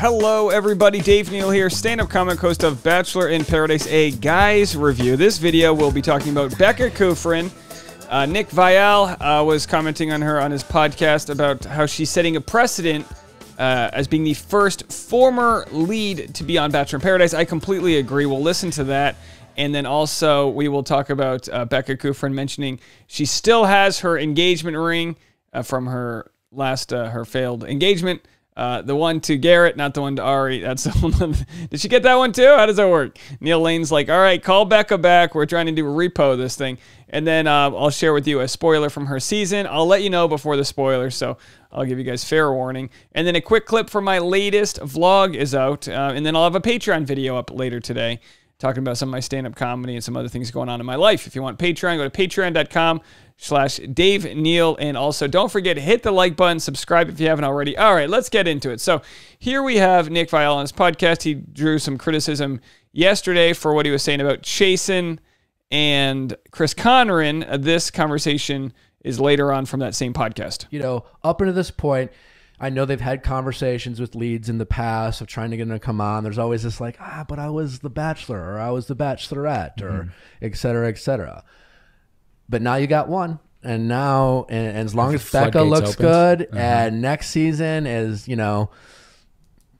Hello, everybody. Dave Neal here, stand-up comic, host of Bachelor in Paradise, a guy's review. This video, we'll be talking about Becca Kufrin. Nick Viall was commenting on her on his podcast about how she's setting a precedent as being the first former lead to be on Bachelor in Paradise. I completely agree. We'll listen to that. And then also, we will talk about Becca Kufrin mentioning she still has her engagement ring from her last, her failed engagement. The one to Garrett, not the one to Ari. That's the one. Did she get that one too? How does that work? Neil Lane's like, all right, call Becca back. We're trying to do a repo this thing. And then I'll share with you a spoiler from her season. I'll let you know before the spoiler, so I'll give you guys fair warning. And then a quick clip from my latest vlog is out. And then I'll have a Patreon video up later today talking about some of my stand-up comedy and some other things going on in my life. If you want Patreon, go to patreon.com/Dave Neal. And also, don't forget, hit the like button, subscribe if you haven't already. All right, let's get into it. So here we have Nick Viall on his podcast. He drew some criticism yesterday for what he was saying about Chasen and Chris Conran. This conversation is later on from that same podcast. You know, up until this point, I know they've had conversations with leads in the past of trying to get them to come on. There's always this like, but I was the Bachelor or I was the Bachelorette or et cetera, et cetera. But now you got one. And now, and as long as Becca looks good, and next season is, you know,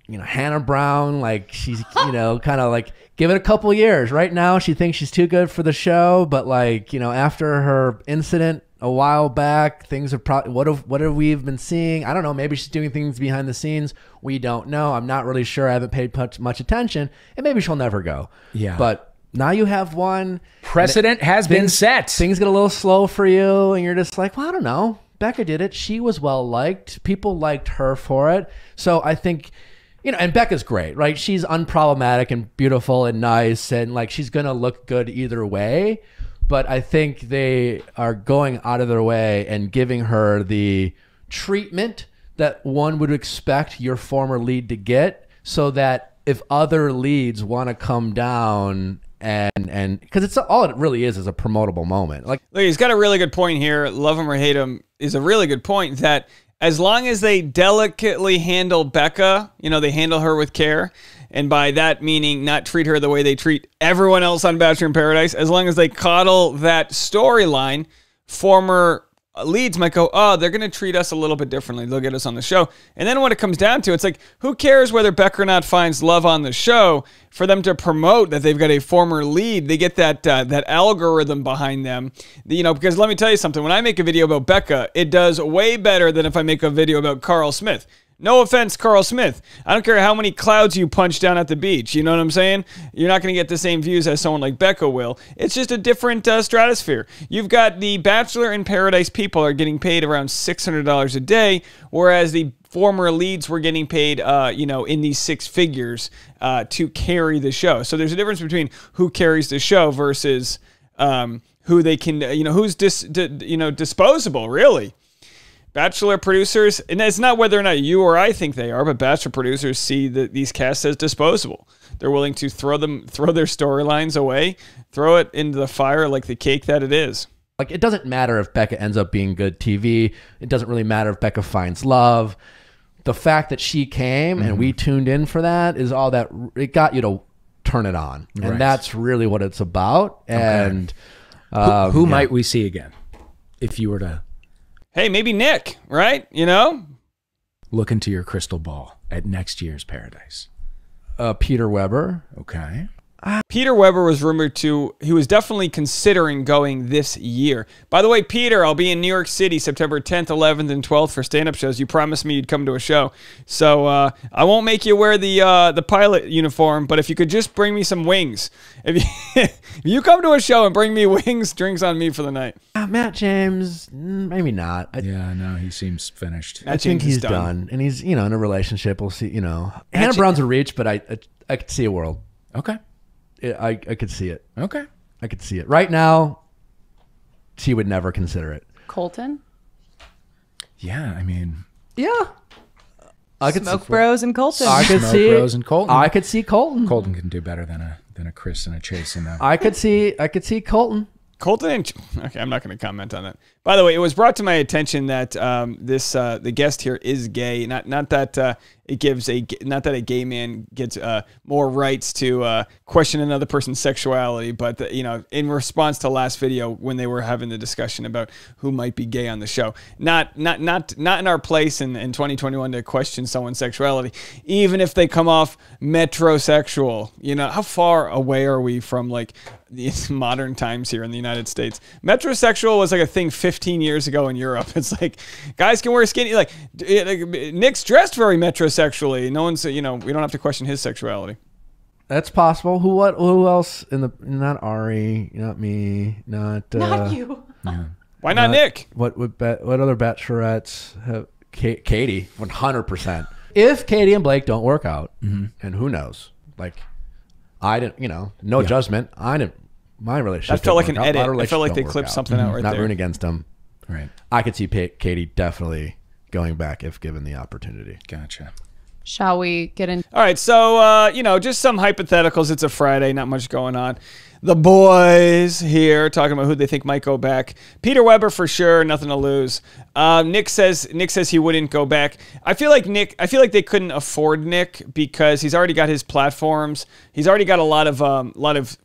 Hannah Brown, like she's, kind of like, give it a couple years. Right now, she thinks she's too good for the show. But like, after her incident a while back, things are probably, what have we been seeing? I don't know. Maybe she's doing things behind the scenes. We don't know. I'm not really sure. I haven't paid much attention, and maybe she'll never go. Yeah. But now you have one. Precedent has been set. Things get a little slow for you, and you're just like, well, I don't know. Becca did it. She was well liked. People liked her for it. So I think, and Becca's great, right? She's unproblematic and beautiful and nice, and like she's gonna look good either way. But I think they are going out of their way and giving her the treatment that one would expect your former lead to get, so that if other leads want to come down and because it's all it really is a promotable moment. Like, look, he's got a really good point here. Love him or hate him is a really good point that as long as they delicately handle Becca, they handle her with care. And by that meaning not treat her the way they treat everyone else on Bachelor in Paradise. As long as they coddle that storyline, former leads might go, oh, they're going to treat us a little bit differently. They'll get us on the show. And then when it comes down to it, it's like, who cares whether Becca or not finds love on the show? For them to promote that they've got a former lead, they get that that algorithm behind them. Because let me tell you something. When I make a video about Becca, it does way better than if I make a video about Carl Smith. No offense, Carl Smith. I don't care how many clouds you punch down at the beach. You know what I'm saying? You're not going to get the same views as someone like Becca will. It's just a different stratosphere. You've got the Bachelor in Paradise people are getting paid around $600 a day, whereas the former leads were getting paid, in these six figures to carry the show. So there's a difference between who carries the show versus who they can, who's disposable, really. Bachelor producers, and it's not whether or not you or I think they are, but Bachelor producers see these casts as disposable. They're willing to throw their storylines away, throw it into the fire like the cake that it is. Like, it doesn't matter if Becca ends up being good TV. It doesn't really matter if Becca finds love. The fact that she came and we tuned in for that is all that it got you to turn it on. And that's really what it's about. And who might we see again if you were to... Hey, maybe Nick, right? Look into your crystal ball at next year's Paradise. Peter Weber. Okay. Peter Weber was rumored to, he was definitely considering going this year. By the way, Peter, I'll be in New York City September 10th, 11th, and 12th for stand-up shows. You promised me you'd come to a show. So I won't make you wear the pilot uniform, but if you could just bring me some wings. If you come to a show and bring me wings, drinks on me for the night. Matt James, maybe not. Yeah, no, he seems finished. I think he's done. And he's, in a relationship. We'll see, Hannah Brown's a reach, but I could see a world. Okay. I could see it. Okay. I could see it. Right now, she would never consider it. Colton? Yeah, I mean... Yeah. I could Smoke Bros and Colton. I could Smoke see Bros and Colton. I could see Colton. Colton can do better than a Chris and a Chase in that. I could see Colton. Colton and... Okay, I'm not going to comment on that. By the way, it was brought to my attention that the guest here is gay. Not that it gives not that a gay man gets more rights to question another person's sexuality, but in response to last video when they were having the discussion about who might be gay on the show, not in our place in 2021 to question someone's sexuality, even if they come off metrosexual. How far away are we from like these modern times here in the United States? Metrosexual was like a thing 15 years ago in Europe. It's like guys can wear skinny, like Nick's dressed very metrosexually. No one's, we don't have to question his sexuality. That's possible. Who else not Ari, not me, not you. Yeah. Why not Nick? What other bachelorettes have? Katie, 100%. If Katie and Blake don't work out, and who knows, like I didn't, no judgment. My relationship. That felt like an edit. I felt like they clipped something out right Not there. rooting against them. Right. I could see Katie definitely going back if given the opportunity. Gotcha. Shall we get in? All right, so, just some hypotheticals. It's a Friday, not much going on. The boys here talking about who they think might go back. Peter Weber for sure, nothing to lose. Nick says he wouldn't go back. I feel like they couldn't afford Nick because he's already got his platforms. He's already got a lot of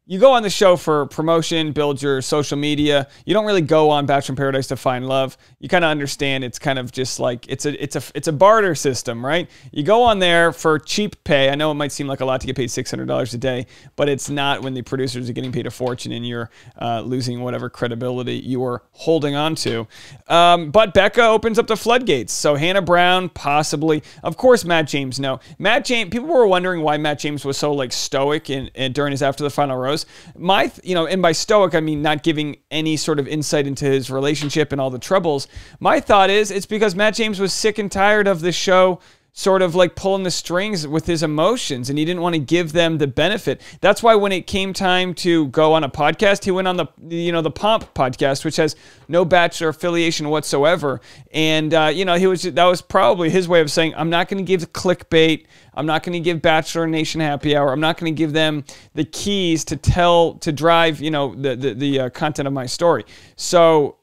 you go on the show for promotion, build your social media. You don't really go on Bachelor in Paradise to find love. You kind of understand it's kind of just like it's a barter system, right? You go on there for cheap pay. I know it might seem like a lot to get paid $600 a day, but it's not when the producers are getting paid a fortune and you're losing whatever credibility you are holding on to. But Becca opens up the floodgates. So Hannah Brown, possibly. Of course, Matt James, no. Matt James, people were wondering why Matt James was so like stoic during his After the Final Rose. And by stoic, I mean not giving any sort of insight into his relationship and all the troubles. My thought is it's because Matt James was sick and tired of the show sort of like pulling the strings with his emotions, and he didn't want to give them the benefit. That's why when it came time to go on a podcast, he went on the Pomp podcast, which has no Bachelor affiliation whatsoever. And that was probably his way of saying, I'm not going to give clickbait. I'm not going to give Bachelor Nation happy hour. I'm not going to give them the keys to drive, the content of my story. So,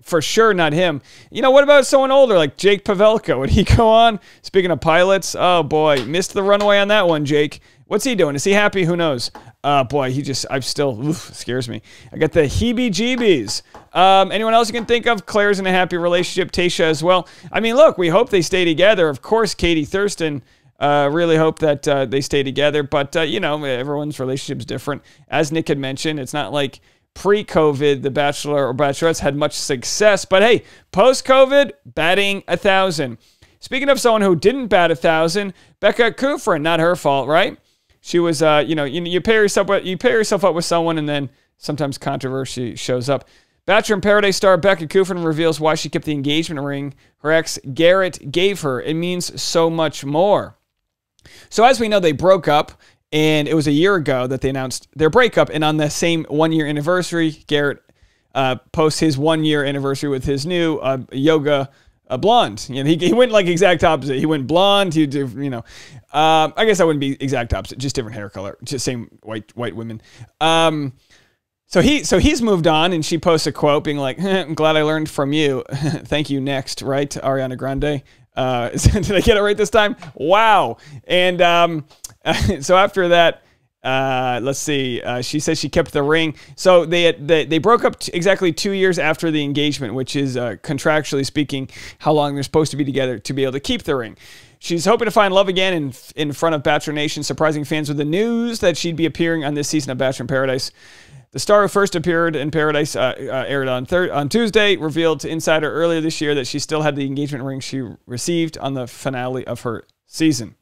for sure, not him. What about someone older like Jake Pavelka? Would he go on? Speaking of pilots, oh boy, missed the runway on that one, Jake. What's he doing? Is he happy? Who knows? Boy, scares me. I got the heebie-jeebies. Anyone else you can think of? Claire's in a happy relationship. Tayshia as well. I mean, look, we hope they stay together. Of course, Katie Thurston, really hope that they stay together. But, everyone's relationship is different. As Nick had mentioned, it's not like pre-COVID, the Bachelor or Bachelorettes had much success. But hey, post-COVID, batting 1,000. Speaking of someone who didn't bat 1,000, Becca Kufrin, not her fault, right? She was, you pair yourself up with someone, and then sometimes controversy shows up. Bachelor in Paradise star Becca Kufrin reveals why she kept the engagement ring her ex Garrett gave her. It means so much more. So as we know, they broke up. And it was a year ago that they announced their breakup. And on the same 1-year anniversary, Garrett posts his 1-year anniversary with his new yoga blonde. He went like exact opposite. He went blonde. I guess that wouldn't be exact opposite, just different hair color, just same white women. So he's moved on, and she posts a quote being like, "I'm glad I learned from you. Thank you. Next," right? Ariana Grande. Did I get it right this time? Wow. And so after that, let's see. She says she kept the ring. So they broke up exactly 2 years after the engagement, which is contractually speaking how long they're supposed to be together to be able to keep the ring. She's hoping to find love again in front of Bachelor Nation, surprising fans with the news that she'd be appearing on this season of Bachelor in Paradise. The star who first appeared in Paradise aired on Tuesday, revealed to Insider earlier this year that she still had the engagement ring she received on the finale of her season.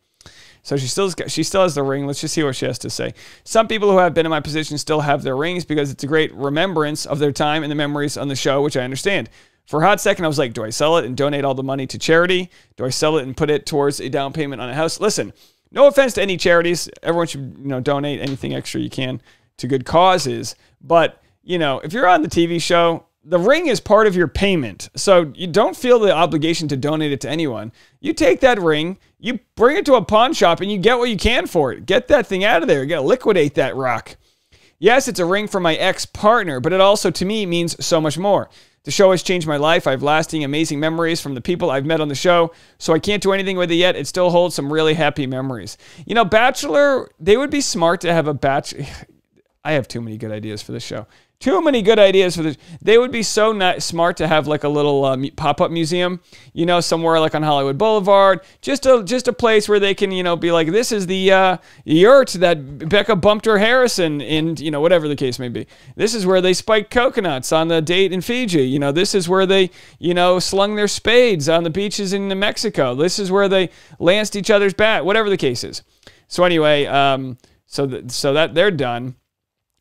So she still has the ring. Let's just see what she has to say. Some people who have been in my position still have their rings because it's a great remembrance of their time and the memories on the show, which I understand. For a hot second, I was like, do I sell it and donate all the money to charity? Do I sell it and put it towards a down payment on a house? Listen, no offense to any charities. Everyone should donate anything extra you can to good causes. But, if you're on the TV show, the ring is part of your payment. So you don't feel the obligation to donate it to anyone. You take that ring, you bring it to a pawn shop, and you get what you can for it. Get that thing out of there. You got to liquidate that rock. Yes, it's a ring for my ex-partner, but it also, to me, means so much more. The show has changed my life. I have lasting, amazing memories from the people I've met on the show, so I can't do anything with it yet. It still holds some really happy memories. You know, Bachelor, they would be smart to have a Bachelor. I have too many good ideas for this show. Too many good ideas for this. They would be so smart to have like a little pop-up museum, you know, somewhere like on Hollywood Boulevard. Just a place where they can, you know, be like, this is the yurt that Becca bumped her Harrison in, you know, whatever the case may be. This is where they spiked coconuts on the date in Fiji. You know, this is where they, you know, slung their spades on the beaches in New Mexico. This is where they lanced each other's bat, whatever the case is. So anyway, so that they're done.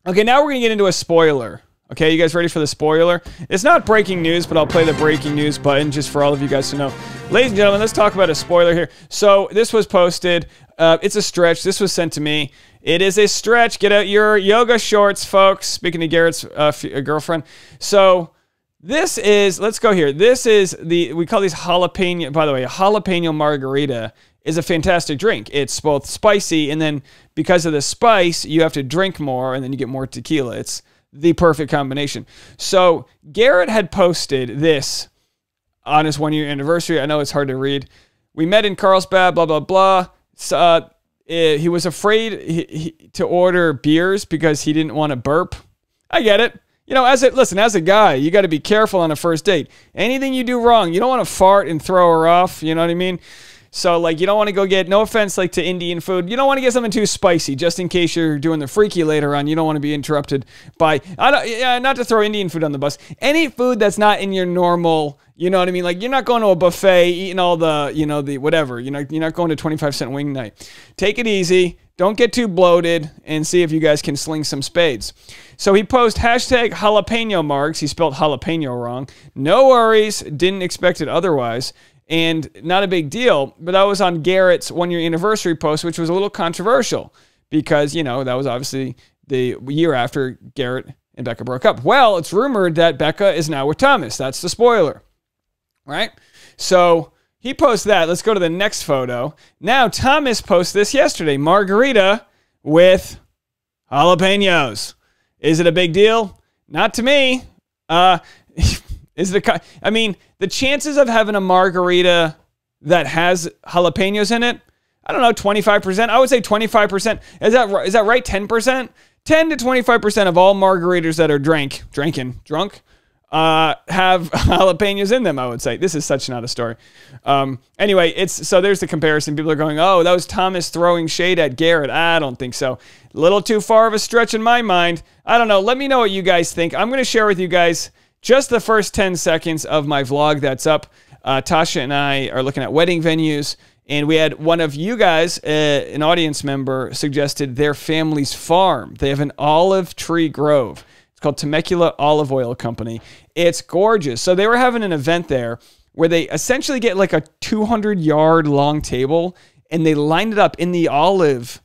Okay, now we're going to get into a spoiler. Okay, you guys ready for the spoiler? It's not breaking news, but I'll play the breaking news button just for all of you guys to know. Ladies and gentlemen, let's talk about a spoiler here. So this was posted. It's a stretch. This was sent to me. It is a stretch. Get out your yoga shorts, folks. Speaking to Garrett's girlfriend. So this is, let's go here. This is we call these jalapeno, by the way, a jalapeno margarita is a fantastic drink. It's both spicy, and then because of the spice, you have to drink more, and then you get more tequila. It's the perfect combination. So Garrett had posted this on his 1-year anniversary. I know it's hard to read. We met in Carlsbad, blah, blah, blah. He was afraid to order beers because he didn't want to burp. I get it. You know, as a guy, you got to be careful on a first date. Anything you do wrong, you don't want to fart and throw her off. You know what I mean? So, like, you don't want to go get, no offense, like, to Indian food. You don't want to get something too spicy, just in case you're doing the freaky later on. You don't want to be interrupted by, not to throw Indian food on the bus. Any food that's not in your normal, you know what I mean? Like, you're not going to a buffet, eating all the, you know, the whatever. You're not going to 25-cent wing night. Take it easy. Don't get too bloated, and see if you guys can sling some spades. So he posts hashtag jalapeno marks. He spelled jalapeno wrong. No worries. Didn't expect it otherwise. And not a big deal, but that was on Garrett's 1-year anniversary post, which was a little controversial because, you know, that was obviously the year after Garrett and Becca broke up. Well, it's rumored that Becca is now with Thomas. That's the spoiler, right? So he posts that. Let's go to the next photo. Now, Thomas posted this yesterday. Margarita with jalapenos. Is it a big deal? Not to me. I mean, the chances of having a margarita that has jalapenos in it, I don't know, 25%. I would say 25%. Is that right? 10%? 10 to 25% of all margaritas that are drunk, have jalapenos in them, I would say. This is such not a story. Anyway, so there's the comparison. People are going, oh, that was Thomas throwing shade at Garrett. I don't think so. A little too far of a stretch in my mind. I don't know. Let me know what you guys think. I'm going to share with you guys just the first 10 seconds of my vlog that's up. Tasha and I are looking at wedding venues, and we had one of you guys, an audience member, suggested their family's farm. They have an olive tree grove. It's called Temecula Olive Oil Company. It's gorgeous. So they were having an event there where they essentially get like a 200-yard long table, and they lined it up in the olive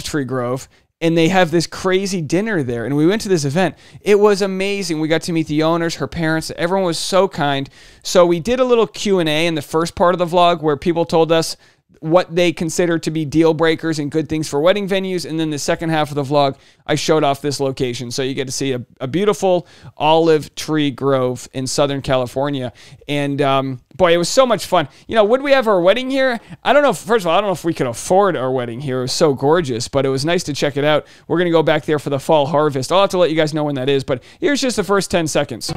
tree grove, and they have this crazy dinner there. And we went to this event. It was amazing. We got to meet the owners, her parents. Everyone was so kind. So we did a little Q&A in the first part of the vlog where people told us what they consider to be deal breakers and good things for wedding venues. And then the second half of the vlog, I showed off this location. So you get to see a beautiful olive tree grove in Southern California. And boy, it was so much fun. You know, would we have our wedding here? I don't know. First of all, I don't know if we could afford our wedding here. It was so gorgeous, but it was nice to check it out. We're going to go back there for the fall harvest. I'll have to let you guys know when that is, but here's just the first 10 seconds.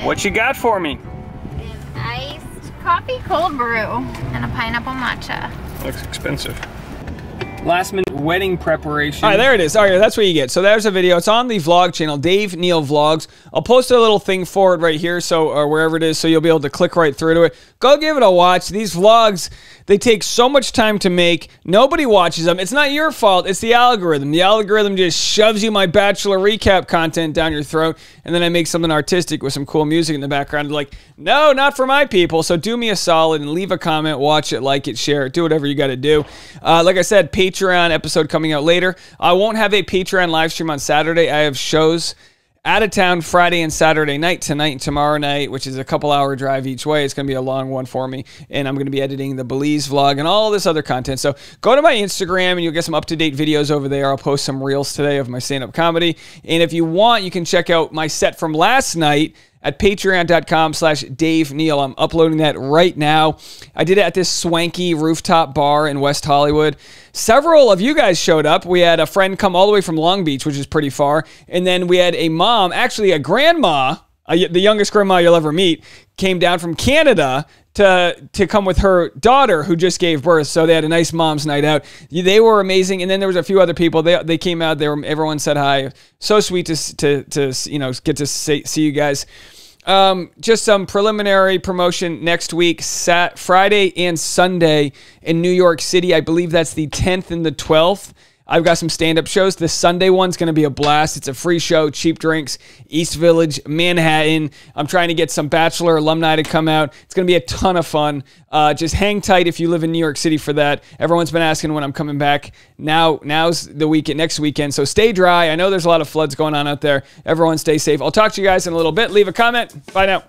What you got for me? An iced coffee cold brew and a pineapple matcha. Looks expensive. Last minute wedding preparation. All right, there it is. All right, that's what you get. So there's a video. It's on the vlog channel, Dave Neal Vlogs. I'll post a little thing for it right here, so or wherever it is, so you'll be able to click right through to it. Go give it a watch. These vlogs, they take so much time to make. Nobody watches them. It's not your fault. It's the algorithm. The algorithm just shoves you my Bachelor recap content down your throat, and then I make something artistic with some cool music in the background. Like, no, not for my people. So do me a solid and leave a comment, watch it, like it, share it, do whatever you got to do. Like I said, Patreon episode coming out later. I won't have a Patreon live stream on Saturday. I have shows out of town Friday and Saturday night, tonight and tomorrow night, which is a couple-hour drive each way. It's going to be a long one for me, and I'm going to be editing the Belize vlog and all this other content. So go to my Instagram, and you'll get some up-to-date videos over there. I'll post some reels today of my stand-up comedy, and if you want, you can check out my set from last night at patreon.com/Dave Neal. I'm uploading that right now. I did it at this swanky rooftop bar in West Hollywood. Several of you guys showed up. We had a friend come all the way from Long Beach, which is pretty far. And then we had a mom, actually a grandma, the youngest grandma you'll ever meet, came down from Canada to come with her daughter who just gave birth. So they had a nice mom's night out. They were amazing. And then there was a few other people. They came out. Everyone said hi. So sweet to get to see you guys. Just some preliminary promotion next week, Friday and Sunday in New York City. I believe that's the 10th and the 12th. I've got some stand-up shows. The Sunday one's going to be a blast. It's a free show, cheap drinks, East Village, Manhattan. I'm trying to get some Bachelor alumni to come out. It's going to be a ton of fun. Just hang tight if you live in New York City for that. Everyone's been asking when I'm coming back. Now's the weekend, next weekend, so stay dry. I know there's a lot of floods going on out there. Everyone stay safe. I'll talk to you guys in a little bit. Leave a comment. Bye now.